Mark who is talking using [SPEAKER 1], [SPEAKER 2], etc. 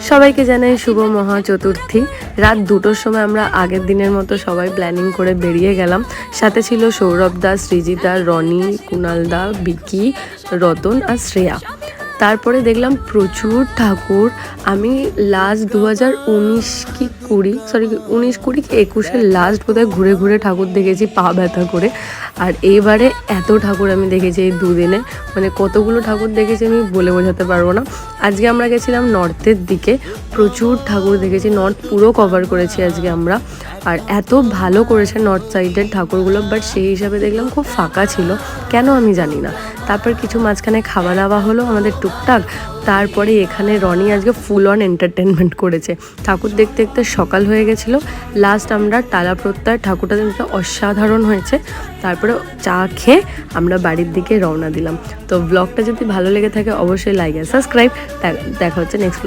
[SPEAKER 1] সবাইকে জানাই শুভ মহা চতুর্থী। রাত 2টোর সময় আমরা আগের দিনের মতো সবাই প্ল্যানিং করে বেরিয়ে গেলাম। সাথে ছিল সৌরভ দা, সৃজিতা, রনি, কুনাল দা, বিকি, রতন আর শ্রেয়া। তারপরে দেখলাম প্রচুর ঠাকুর। আমি লাস্ট 2019 কি 19 20 কি 21-এর লাস্ট বোধহয় ঘুরে ঘুরে ঠাকুর দেখেছি পা ব্যথা করে। আর এইবারে এত ঠাকুর আমি দেখেছি এই দুদিনে, মানে কতগুলো ঠাকুর দেখেছি আমি বলে বোঝাতে পারবো না। আজকে আমরা গেছিলাম নর্থের দিকে, প্রচুর ঠাকুর দেখেছি, নর্থ পুরো কভার করেছি আজকে আমরা। আর এত ভালো করেছে নর্থ সাইডের ঠাকুরগুলো, বাট সেই হিসাবে দেখলাম খুব ফাঁকা ছিল, কেন আমি জানি না। তারপর কিছু মাঝখানে খাওয়া দাওয়া হলো আমাদের টুকটাক। তারপরে এখানে রনি আজকে ফুল অন এন্টারটেনমেন্ট করেছে। ঠাকুর দেখতে দেখতে সকাল হয়ে গেছিলো। লাস্ট আমরা টালা প্রত্যয় ঠাকুরটা দেখতে অসাধারণ হয়েছে। তারপরে চা খেয়ে আমরা বাড়ির দিকে রওনা দিলাম। তো ব্লগটা যদি ভালো লেগে থাকে অবশ্যই লাইক আর সাবস্ক্রাইব। দেখা হচ্ছে নেক্সট।